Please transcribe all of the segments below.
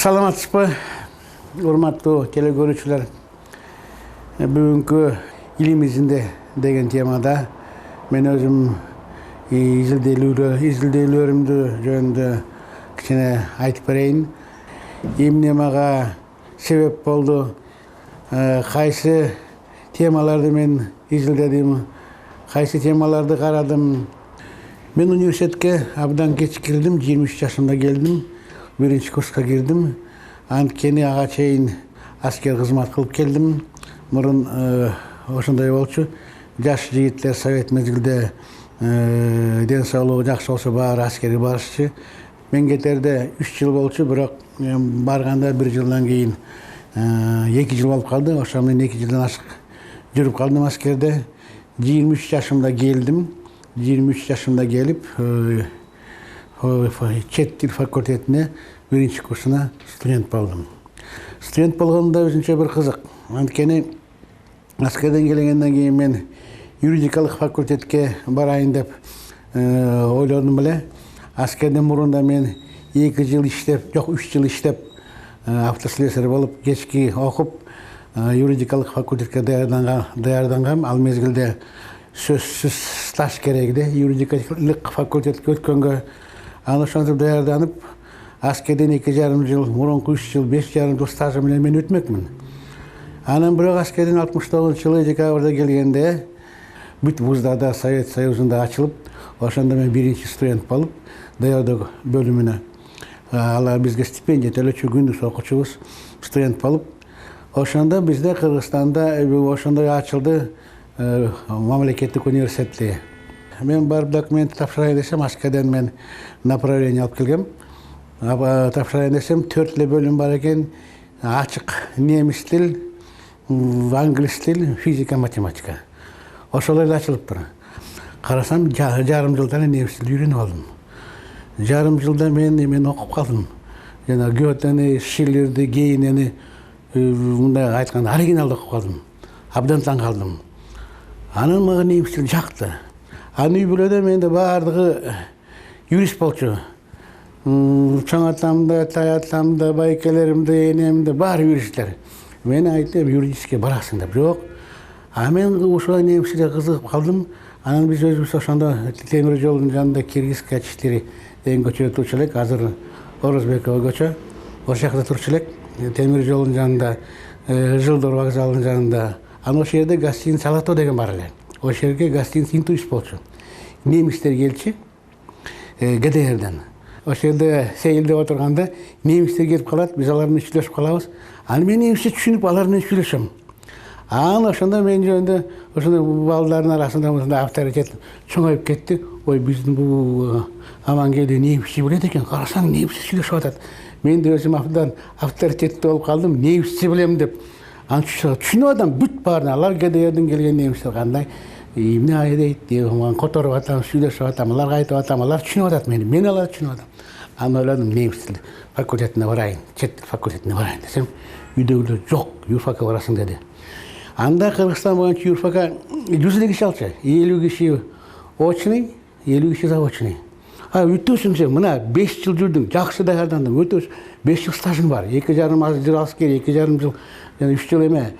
Саламатсызбы, урматтуу телекөрүүчүлөр. Бүгүнкү илимизинде деген темада мен өзүм изилдөөлөрүмдү жөнүндө кичине айтып берейин. Эмне мага себеп болду, кайсы темаларды мен изилдедим, кайсы темаларды карадым. Мен университетке абдан кеч кирдим, 23 жашымда келдим. Birinci kursқа girdim. Анткени ага чейин аскер кызмат кылып келдим. Мурун ошондой болчу. Жаш жигиттер совет мезгилде ден соолугу жакшы болсо баары аскерге барышчу. Мен кетерде 3 жыл болчу, бирок барганда 1 жылдан кийин 2 жыл болуп калды. Ошо мен 2 жылдан ашык жүрүп калдым аскерде. 23 жашымда келдим. 23 жашымда келип чет тил факультетине биринчи курсуна студент болдум. Студент болгондо өзүнчө бир кызык. Анткени аскерден келгенден кийин мен юридикалык факультетке барайын деп ойлодум беле. Аскерден мурун мен 2 жыл иштеп, жок 3 жыл иштеп, автослесарь болуп, кечки окуп, юридикалык факультетке даярдангам. Ал мезгилде сөзсүз стаж керек да, юридикалык факультетке өткөнгө. Ошентип даярданып, аскерден 2,5 жыл, мурунку 3 жыл, 5,5 жыл стажы менен мен өтмөкмүн. Анан бирок аскерден 69-жылы декабрда келгенде бүт вуздарда Совет Союзунда ачылып, ошондо мен биринчи студент болуп, даярдоо бөлүмүнө алар бизге стипендия төлөчү, күндүз окуучубуз студент болуп, ошондо бизде Кыргызстанда ошондой ачылды мамлекеттик университети. Мен барып документ тапшырайын десем, аскерден мен направление алып келгем. Тапшырайын десем, 4 бөлүм бар экен. Ачык немис тил, англис тил, физика, математика. Ошолор ачылып тур. Карасам, жарым жылдан немис тилди үйрөнүп алдым. Жарым жылда мен окуп калдым. Жана Гётени, Шиллерди, Гейнени, мындай айтканда оригиналды окуп калдым. Абдан таң калдым. Анан мага немис тил жакты. Аны үй бүлөдө менде баардыгы юрист болчу. Чоң атамда, тай атамда, байкелеримде, энемде баары юристтер. Мен айттым, юридическе барасың деп. Жок. А мен ушулай немиске кызыгып калдым. Анан биз өзүбүз ошондо темир жолдун жанында Киргизская 4 деген көчөдө турчу элек. Азыр Орозбекова көчө. Ошол жакта турчу элек. Темир жолдун жанында, Жылдор вокзалынын жанында. Ошол жерде гостиница Алато деген бар эле. Ошол жерге гостиница интурист болчу. Немистер келчи, ГДРден. Ошол жерде сейилдеп отурганда немистер келип калат, биз алар менен сүйлөшүп калабыз. Аны мен немисче түшүнүп, алар менен сүйлөшөм. Анан ошондо мен жөнүндө ошондой балдардын арасында мындай авторитет чоңоюп кетти. Ой, биздин бул Амангелди немисче билет экен, карасаң немисче сүйлөшүп атат. Мен да өзүм абдан авторитеттүү болуп калдым, немисче билем деп. Анан түшүнүп атам, бүт баарына алар ГДРден келген немистер кандай эмне айдайт деп, которуп атам, сүйлөшүп атам, аларга айтып атам, алар түшүнүп атат мени, мен алар түшүнүп атам. Анан ойлодум, немис тил факультетине барайын, чет тил факультетине барайын десем, үйдөгүлөр жок, юрфакка барасың деди. Анда Кыргызстан боюнча юрфакка 100 киши алчу, 50 киши очный, 50 киши заочный. Өтөсүң сен, мына 5 жыл жүрдүң, жакшы даярдандың, өтөс, 5 жыл стажың бар, 2,5 жыл аскер, 2,5 жыл, 3 жыл эме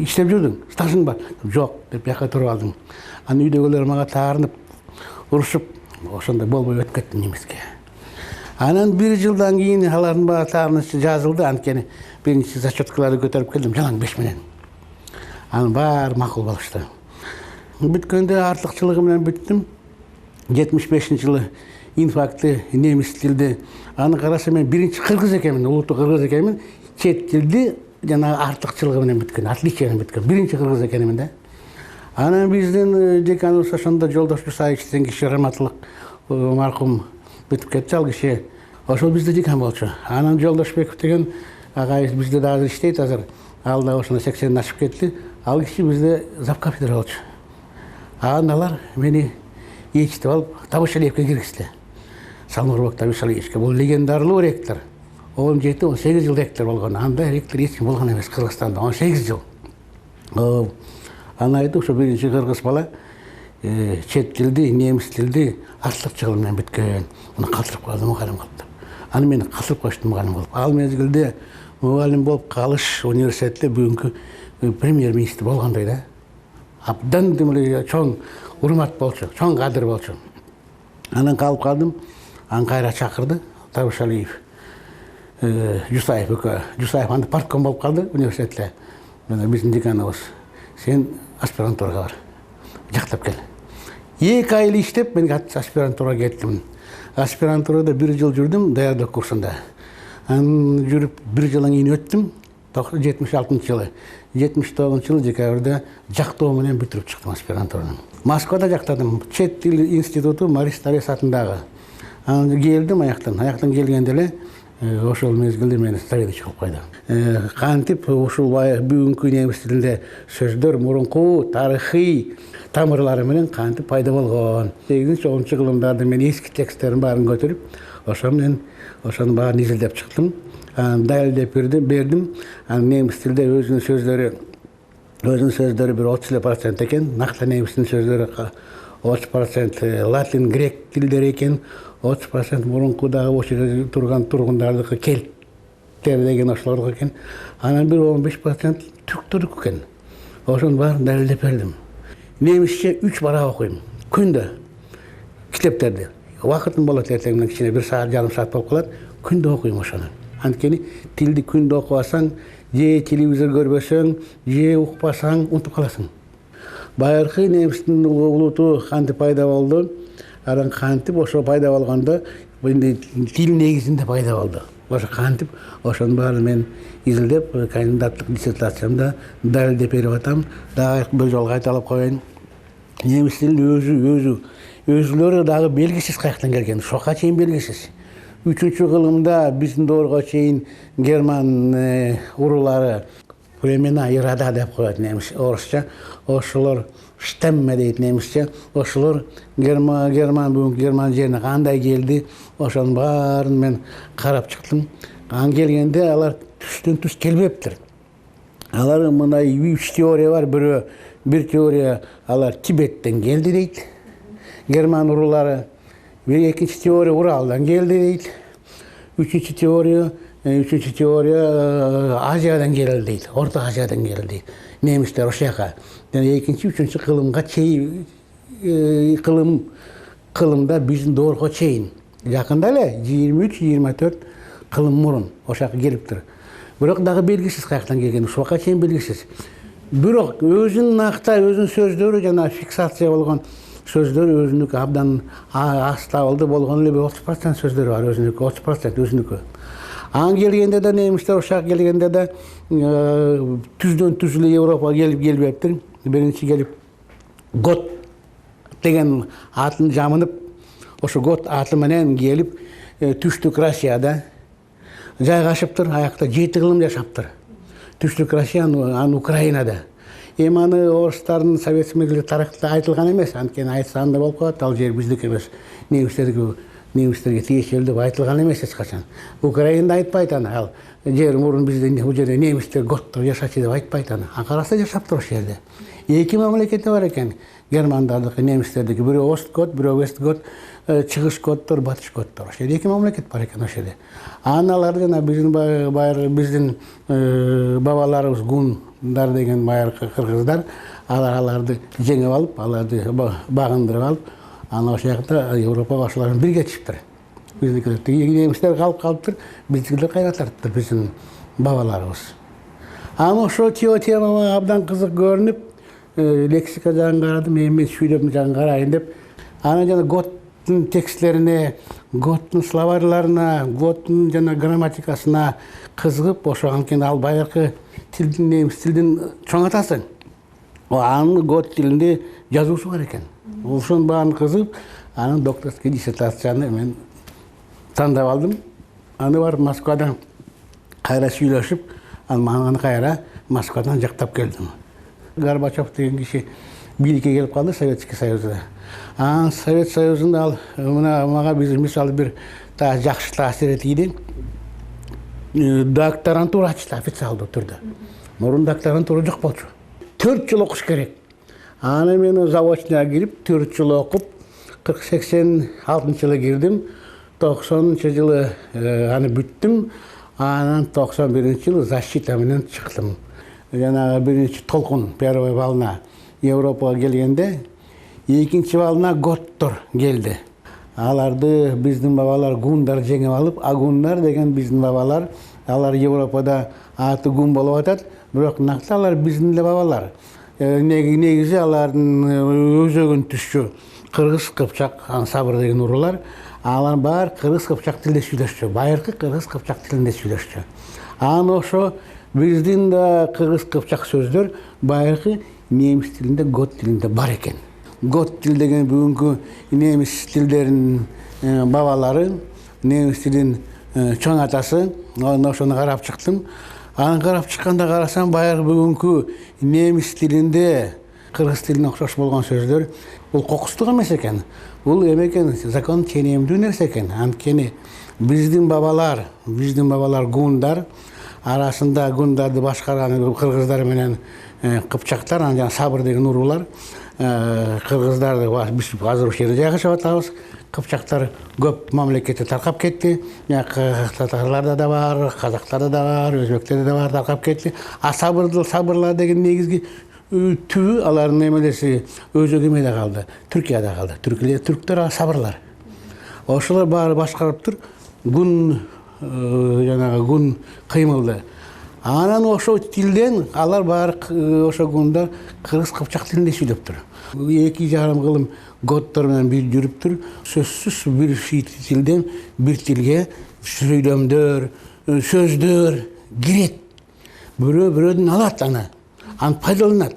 иштеп жүрдүң, стажың бар. Жок деп бияка туруп алдым. Анан үйдөгүлөр мага таарынып, урушуп, ошондой болбой өтүп кеттим немиске. Анан 1 жылдан кийин алардын баары таарынышы жазылды, анткени биринчи зачеткаларды көтөрүп келдим, жалаң 5 менен. Анан баары макул болушту. Бүткөндө артыкчылыгы менен бүттүм. 75-жылы инфакты немис тилди. Аны караса мен биринчи кыргыз экенмин, улуттуу кыргыз экенмин. Чет тилди жана артыкчылыгы менен бүткөн, отличие менен бүткөн. Биринчи кыргыз экенмин да. Анан биздин деканыбыз ошондо Жолдош Мусаевич деген киши раматылык маркум бүтүп кетти, ал киши ошол бизде декан болчу. Анан Жолдошбеков деген агайыбыз бизде да азыр иштейт, азыр ал да ошондо 80 ашып кетти. Ал киши бизде завкафедра болчу. Анан алар мени ээрчитип алып, Табышалиевке киргизди. Салмурбек Табышалиевке. Бул легендарлуу ректор. 17-18 жыл ректор болгон. Анда ректор эч ким болгон эмес Кыргызстанда. 18 жыл. Анан айтып, ошо биринчи кыргыз бала чет тилди, немис тилди артыкчылыгы менен бүткөн. Муну калтырып калдым, калып. Аны мен калтырып коюштум мугалим болуп. Ал мезгилде мугалим болуп калыш университетте бүгүнкү премьер-министр болгондой да. Абдан демеле чоң урмат болчу, чоң кадыр болчу. Анан калып калдым. Анан кайра чакырды Табышалиев. Жусаев анда партком болуп калды университетте. Биздин деканыбыз. Сен аспирантурага бар. Жактап кел. 2 ай иштеп мен аспирантурага кеттим. Аспирантурада 1 жыл жүрдүм даярдык курсунда. Анан жүрүп 1 жылдан кийин өттүм. 76-жылы. 79-жылы декабрда жактоо менен бүтүрүп чыктым аспирантураны. Москвада жактадым. Чет тил институту Марис Торес атындагы. Анан келдим аяктан келгенде эле ошол мезгилде мени заведующий кылып койду. Кантип ушул бүгүнкү немис тилинде сөздөр мурунку тарыхый тамырлары менен кантип пайда болгон. 8-10 кылымдарды мен эски тексттердин баарын көтөрүп, ошонун баарын изилдеп чыктым. Далилдеп бердим. Немис тилде өзүнүн сөздөрү bir 30% экен. Накта немистин сөздөрү 30% латин, грек тилдери экен. 30% мурункудагы ошол турган тургундардыкы кельттер деген ошолордуку экен. Анан bir 15% түрктөрдүкү экен. Ошонун баарын далилдеп бердим. Немисче 3 бара окуйм. Күндө китептерди. Вакытым болот эртеңден кичине 1 саат, жарым саат болуп калат. Күндө окуйм ошону. Анткени тилди күндө окубасаң, же телевизор көрбөсөң, же укпасаң, унутуп каласың. Байыркы немистин улуту кантип пайда болду? Анан кантип ошо пайда болгондо тил негизинде пайда болду. Ошо кантип ошонун баарын мен изилдеп, кандидаттык диссертациямда далилдеп берип атам. Дагы бир жолу кайталап коеюн. Немис тилин өзүлөрү дагы белгисиз каяктан келген, ушуга чейин белгисиз. 3-кылымда биздин доорго чейин герман урулары племена ирада деп коет немис орусча. Ошолор штемме дейт немисче. Ошолор бүгүнкү герман жерине кандай келди, ошонун баарын мен карап чыктым. Анан келгенде алар түстөн түз келбептир. Алар мындай 3 теория бар. Bir teoriya алар Тибеттен келди дейт. Герман урулары. Экинчи теория Уралдан келди дейт. Üçüncü teoriya Азиядан келди дейт. Орто Азиядан келди дейт. Немистер ошояка. Экинчи, үчүнчү кылымга чейин кылымда биздин доорго чейин. Жакында эле 23-24 кылым мурун ошояка келиптир. Бирок дагы белгисиз каяктан келген, ушуга чейин белгисиз. Бирок өзүнүн акта, өзүнүн сөздөрү жана фиксация болгон сөздөр өзүнүкү абдан астабылды болгон эле 30% сөздөрү бар, өзүнүкү 30% өзүнүкү. Анан келгенде да немистер ошояка келгенде да түздөн түз эле Европага келбептир. Биринчи келип Гот деген атын жамынып, ошо Гот аты менен келип түштүк Россияда жайгашыптыр, аякта 7 кылым жашаптыр. Түштүк Россия, аны Украинада. Аны орустардын совет мезгилде тарыхта айтылган эмес, анткени айтса анда болуп калат, ал жер биздики эмес. Немистерге тиешелүү деп айтылган эмес эч качан. Украинада айтпайт аны, ал жер мурун биздин бул жерде немистер готтор жашачу деп айтпайт аны. Караса жашаптыр ошол жерде. 2 мамлекети бар экен. Германдардыкы, немистердики, бирөө Ост-Гот, бирөө Вест-Гот, чыгыш готтор, батыш готтор. Ошол 2 мамлекет бар экен ошол жерде. Аналар жана биздин бабаларыбыз гундар деген байыркы кыргыздар, аларды жеңип алып, аларды багындырып алып, аны ошол жакта Европага ошолор бирге чыктыр. Биздикилер немистер калыптыр, биздикилер кайратартыр биздин бабаларыбыз. Аны ошол тема абдан кызык көрүнүп, лексика жагын карадым, мен сүйлөм жагын карайын деп. Анан жана Готтун тексттерине, Готтун словарьларына, Готтун жана грамматикасына кызыгып, ошо анткени ал байыркы тилдин, немис тилдин чоң атасы. Анын Гот тилинде жазуусу бар экен. Ошонун баарын кызыгып, анын докторский диссертацияны мен тандап алдым. Аны барып Москвадан кайра сүйлөшүп, аны кайра Москвадан жактап келдим. Горбачев деген киши бийликке келип калды Советский Союзда. Совет Союзунда ал мага мисалы бир жакшы таасир этиди. Докторантура ачты официалдуу түрдө. Мурун докторантура жок болчу. 4 жыл окуш керек. Аны мен заочныйга кирип 4 жыл окуп 40-86 жылы кирдим. 90-жылы аны бүттім, анан 91-жылы защита менен чыктым. Жанагы биринчи толкун, первый волна Европага келгенде, экинчи волна готтор келди. Аларды биздин бабалар гундар жеңип алып, агундар деген биздин бабалар, алар Европада аты гун болуп атат, бирок накты алар биздин эле бабалар. Негизи алардын өзөгүн түшчү кыргыз кыпчак, сабыр деген уруулар, алар баары кыргыз кыпчак тилинде сүйлөшчү, байыркы кыргыз кыпчак тилинде сүйлөшчү. Анан ошо биздин да кыргыз кыпчак сөздөр байыркы немис тилинде, гот тилинде бар экен. Гот тил деген бүгүнкү немис тилдеринин бабалары, немис тилин чоң атасы, ошону карап чыктым. Анан карап чыкканда карасам, байыркы бүгүнкү немис тилинде кыргыз тилине окшош болгон сөздөр бул кокустук эмес экен. Бул эме экен, закон ченемдүү нерсе экен. Анткени биздин бабалар гундар, арасында гундарды башкарган кыргыздар менен кыпчактар, анан сабыр деген уруулар, кыргыздарды биз азыр ошол жерде жайгашып атабыз. Кыпчактар көп мамлекетте таркап кетти. Татарларда да бар, казактарда да бар, өзбектерде да бар, таркап кетти. А сабырлар деген негизги түбү алардын эмелеси өзөк эмеде калды, Түркияда калды. Түрктөр сабырлар. Ошолор баары башкарып тур, гун кыймылды. Анан ошо тилден алар баары ошо гундар кыргыз кыпчак тилинде сүйлөп тур. 2,5 кылым готтор менен бир жүрүп тур. Сөзсүз бир тилден бир тилге сүйлөмдөр, сөздөр кирет. Бирөөдөн алат аны пайдаланат.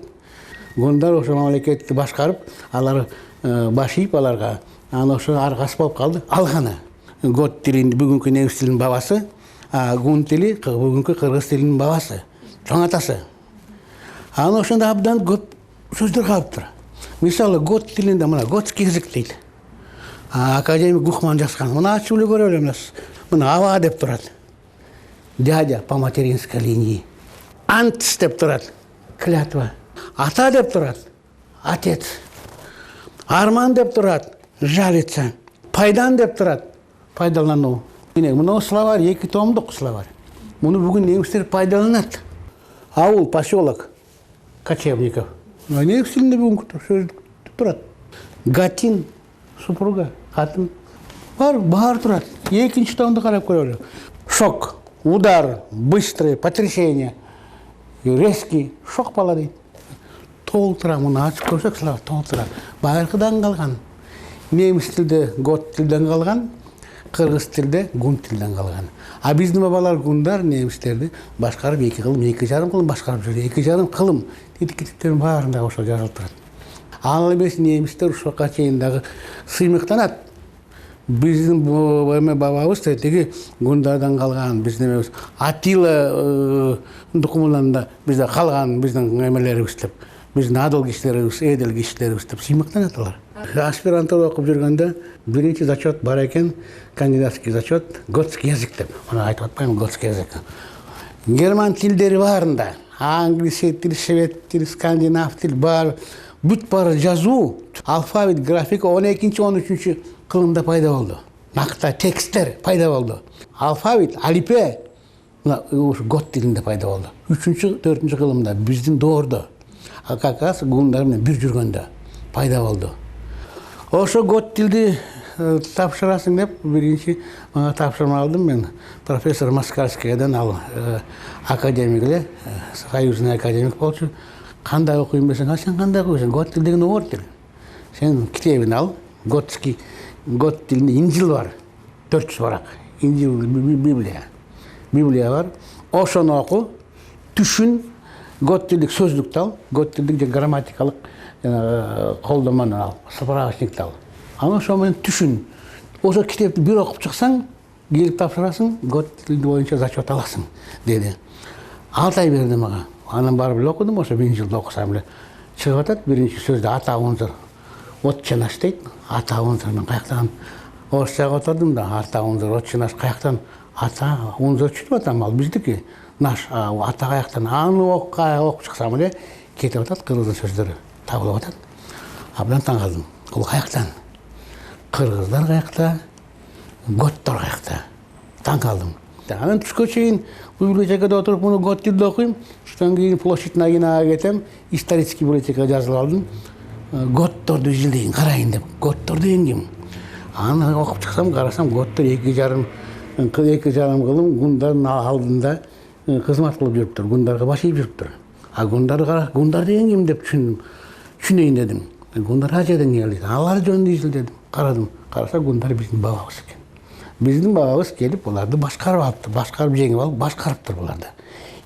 Гундар ошо мамлекетти башкарып, алар баш ийип аларга, анан ошо аргасы болуп калды. Алганы. Гот тилин бүгүнкү немис тилинин бабасы, гун тили бүгүнкү кыргыз тилинин бабасы, чоң атасы. Анан ошондо абдан көп сөздөр калыптыр. Мисалы, гот тилинде мына готский язык дейт. Академик Гухман жазган. Мына ачып эле көрө беребиз. Мына ава деп турат. Дядя по материнской линии. Антс деп турат. Клятва. Ата деп турат. Отец. Арман деп турат. Жалится. Пайдан деп турат. Пайдалануу. Мына словарь, 2 томдук словарь. Муну бүгүн немистер пайдаланат. Ауыл, поселок кочевников. Немис тилинде бүгүнкү сөз турат. Гатин, супруга, катын. Бар турат. 2 томду карап көрөлү. Шок, удар, быстрый, потрясение, резкий, шок бала дейт. Толтура, муну ачып көрсөк, толтура. Байыркыдан калган. Немис тилде гот тилден калган, кыргыз тилде гун тилден калган. А биздин бабалар гундар немистерди башкарып 2 кылым, 2,5 кылым башкарып жүрдү. 2,5 кылым тетиктердин баарында ошо жазылып турат. Ал эмес немистер ушуга чейин дагы сыймыктанат. Биздин бабабыз теги гундардан калган, биздин эмебиз Атила докумунан да бизде калган биздин эмелерибиз деп, биздин адыл кишилерибиз, эдил кишилерибиз деп сыймыктанат алар. Аспирантура окуп жүргөндө биринчи зачет бар экен, кандидатский зачет, готский язык деп. Мына айтып атпайм, готский язык. Герман тилдери баарында, англис тил, швед тил, скандинав тил бар, бүт баары жазуу, алфавит, графика 12-13 кылымда пайда болду. Накта тексттер пайда болду. Алфавит, алипе гот тилинде пайда болду. 3-4 кылымда биздин доордо, как раз гундар менен бир жүргөндө пайда болду. Ошо гот тилди тапшырасың деп биринчи тапшырма алдым мен. Профессор Москальскийден ал академик эле, союзный академик болчу. Кандай окуйм десең, сен кандай окуйсуң? Гот тил деген оор тил. Сен китебин ал, готский, гот тилинде Инжил бар. 400 барак. Инжил, Библия бар. Ошону оку, түшүн, гот тилдик сөздүктү ал, гот тилдик же грамматикалык колдомону ал, справочникти ал. Аны ошо менен түшүн. Ошо китепти бир окуп чыксаң, келип тапшырасың, гот тили боюнча зачет аласың, деди. 6 ай берди мага. Анан барып эле окудум, ошо 1 жылда окусам эле чыгып атат. Биринчи сөздө ата унзыр. Отче наш дейт. Ата унзыр мен каяктан орусчага отурдум да, ата унзыр, отче наш каяктан ата унзыр деп атам ал биздики. Наш ата каяктан аны окуп чыксам эле кетип атат, кыргыз сөздөрү табылып атат. Абдан таң калдым. Бул каяктан? Кыргыздар каякта, готтор каякта. Таң калдым. Анан түшкө чейин библиотекада отуруп муну гот тилде окуйм. Ошондон кийин площадь Нагинага кетем. Исторический библиотекага жазылып алдым. Готторду изилдейин, карайын деп. Готтор деген ким? Аны окуп чыксам, карасам, готтор 2,5 кылым гундардын алдында кызмат кылып жүрүптүр. Гундарга баш ийип жүрүптүр. Гундар деген ким деп түшүнөйүн дедим. Гундар ажадан келди. Алар жөнүндө изилдедим. Карадым. Караса гундар биздин бабабыз экен. Биздин бабабыз келип буларды башкарып алыптыр. Башкарып жеңип алып, башкарыптыр буларды.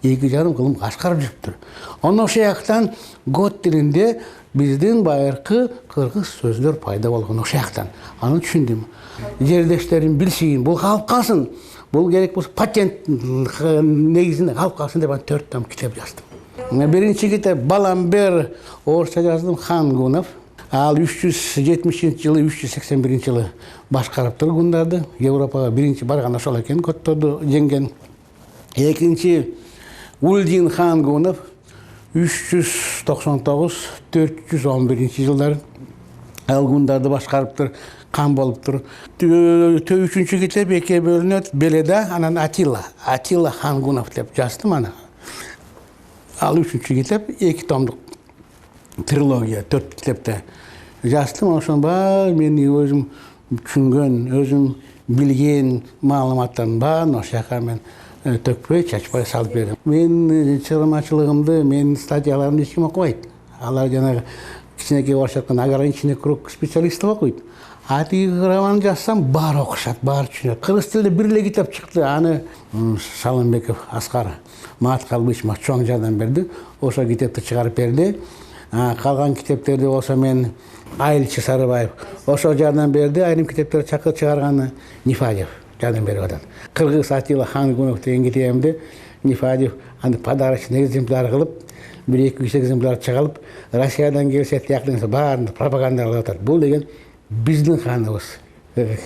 2,5 кылым башкарып жүрүптүр. Анан ошол жактан гот тилинде биздин байыркы кыргыз сөздөр пайда болгон ошол жактан. Аны түшүндүм. Жердештерим билсин, бул калып калсын. Бул керек болсо патент негизинде калып калсын деп 4 том китеп жаздым. Биринчи китеп Баламбер орусча жаздым, Хан Гунов. Ал 370-жылы, 381-жылы башкарыптыр гундарды. Европага биринчи барган ошол экен, готторду жеңген. Экинчи Ульдин Хан Гунов 399-411 жылдары ал гундарды башкарыптыр, кан болуптур. Үчүнчү китеп экиге бөлүнөт. Беледа, анан Атилла Хан Гунов деп жаздым аны. Ал үчүнчү китеп 2 томдук трилогия, 4 китепте жаздым. Ошон баары мени өзүм түшүнгөн, өзүм билген маалыматтардын баарын ошол жака мен төкпөй, чачпай салып бердим. Мен чыгармачылыгымды, мен статьяларымды эч ким окубайт. Алар жанагы кичинекей орусчаткан ограниченный круг специалистов окуйт. А тиги роман жазсам баары окушат, баары түшүнөт. Кыргыз тилинде бир эле китеп чыкты. Аны Салымбеков Аскар Маткалбыч чоң жардам берди. Ошол китепти чыгарып берди. Калган китептерди болсо мен Айылчы Сарыбаев ошол жардам берди. Айрым китептерди чыгарганы Нифадев жардам берип атат. Кыргыз Атилла Хан Гунов деген китебимди Нифадев аны подарочный экземпляр кылып, 1-2 экземпляр чыгарып, Россиядан келсе тияктын баарын пропагандалап атат. Бул деген биздин ханыбыз.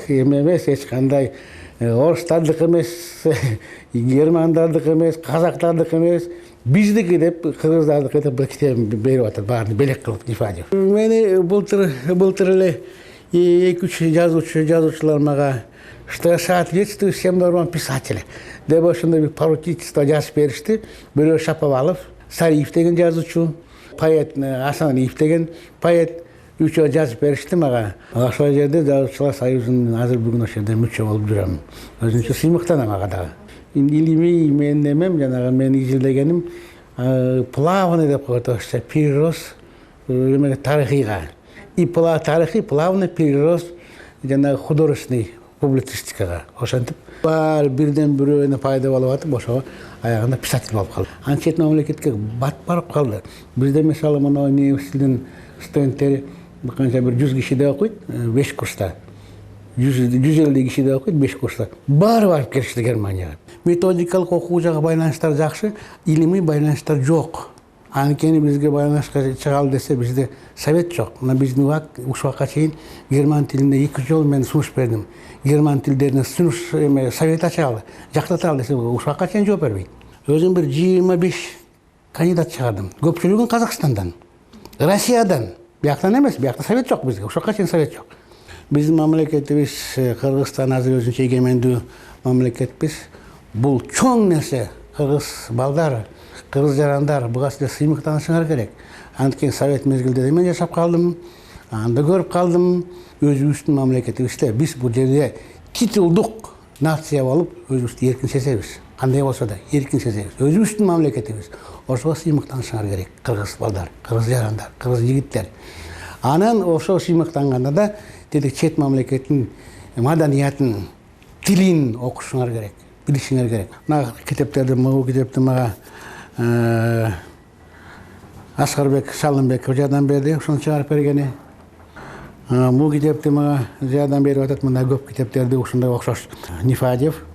Эмес эч кандай орустардыкы эмес, германдардыкы эмес, казактардыкы эмес, биздики деп кыргыздардыкы деп бир китеп берип атат, баарын белек кылып Нифадев. Мени былтыр эле 2-3 жазуучулар мага что соответствует всем нормам писателя деп ошондой бир поручительство жазып беришти. Бирөө Шаповалов, Сариев деген жазуучу, поэт Асаниев деген поэт үчөө жазып беришти мага. Ошол жерде Жазуучулар союзунун азыр бүгүн ошол жерде мүчө болуп жүрөм. Өзүнчө сыймыктанам ага дагы. Илимий менин эмем, жанагы мен изилдегеним плавный деп коет орусча, перерос тарыхыйга. И тарыхый плавно перерос жанагы художественный публицистикага. Ошентип баары бирден бирөөнө пайда болуп атып, ошого аягында писатель болуп калды. Анчет мамлекетке бат барып калды. Бизде мисалы мына университеттин студенттери канча бир 100 кишиде окуйт, 5 курста. 150 кишиде окуйт, 5 курста. Баары барып келишти Германияга. Методикалык окуу жагы байланыштар жакшы, илимий байланыштар жок. Анткени бизге байланышка чыгалы десе бизде совет жок. Мына биздин ушул убакка чейин герман тилинде 2 жолу мен сунуш бердим. Герман тилдерин сунуш совет ачалы, жактаталы десе ушул убакка чейин жооп бербейт. Өзүм бир 25 кандидат чыгардым. Көпчүлүгүн Казакстандан, Россиядан. Бияктан эмес, биякта совет жок бизге. Ушул убакка чейин совет жок. Биздин мамлекетибиз Кыргызстан азыр өзүнчө эгемендүү мамлекетпиз. Бул чоң нерсе. Кыргыз балдары, кыргыз жарандар буга силер сыймыктанышыңар керек. Анткени совет мезгилде мен жашап калдым, анда көрүп калдым. Өзүбүздүн мамлекетибизде биз бул жерде титулдук нация болуп, өзүбүздү эркин сезебиз. Кандай болсо да эркин сезебиз. Өзүбүздүн мамлекетибиз. Ошого сыймыктанышыңар керек. Кыргыз балдар, кыргыз жарандар, кыргыз жигиттер. Анан ошо сыймыктанганда да дедик чет мамлекеттин маданиятын, тилин окушуңар керек. Билишиңер керек. Мына китептерди, могу китепти мага Аскарбек Салымбеков жардам берди, ошону чыгарып бергени. Бул китепти мага жардам берип атат, мына көп китептерди ушундай окшош Нифадев.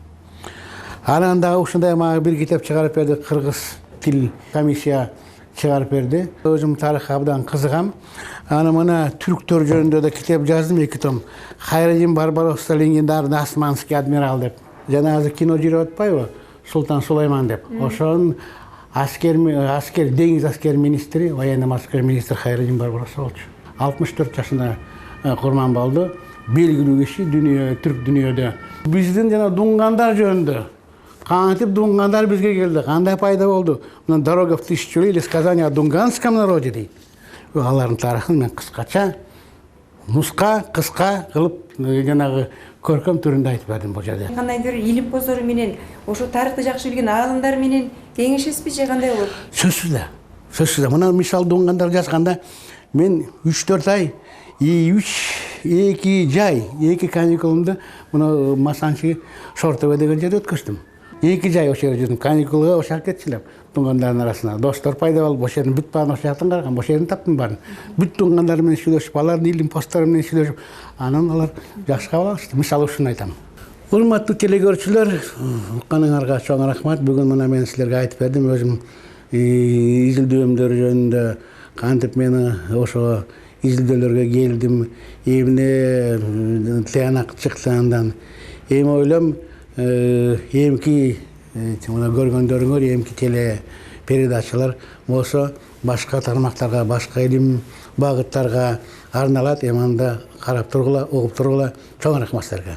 Анан дагы ушундай мага бир китеп чыгарып берди, кыргыз тил комиссия чыгарып берди. Өзүм тарыхка абдан кызыгам. Аны мына түрктөр жөнүндө да китеп жаздым, 2 том. Хайредин Барбаросса легендарный османский адмирал деп. Жана азыр кино жүрүп атпайбы? Султан Сулайман деп. Ошонун деңиз аскер министри, военно-морской министр Хайредин Барбаросса болчу. 64 жашында курман болду. белгилүү киши түрк дүйнөдө. Биздин жана дуңгандар жөнүндө кантип дуңгандар бизге келди, кандай пайда болду? Мына дорога в тысячу или сказание о дуңганском народе дейт. Алардын тарыхын мен кыскача, нуска, кыска кылып жанагы көркөм түрүндө айтып бердим бул жерде. Кандайдыр илим бозору менен, ошо тарыхты жакшы билген аалымдар менен кеңешесизби же кандай болот? Сөзсүз. Мына мисал дуңгандар жазганда мен 3-4 ай 2 жай, 2 каникулумду мына Масанчы Шортове деген жерде өткөздүм. 2 жай ошо жерде жүрдүм. Каникулга ошо кетчилеп дуңгандардын арасына. Достор пайда болуп, ошо жердин бүт баарын ошо жактан караган, ошо жердин таптым баарын. Бүт дуңгандар менен сүйлөшүп, алардын илим посттары менен сүйлөшүп, анан алар жакшы кабыл алышты. Мисалы ушуну айтам. Урматтуу телегөрүүчүлөр, укканыңарга чоң рахмат. Бүгүн мына мен силерге айтып бердим өзүм изилдөөмдөр жөнүндө, кантип мен ошо изилдөөлөргө келдим, эмне тыянак чыкты андан. Эми ойлойм, эмки мына көргөндөрүңөр, эмки теле передачалар болсо башка тармактарга, башка илим багыттарга арналат. Эми анда карап тургула, угуп тургула. Чоң рахмат силерге.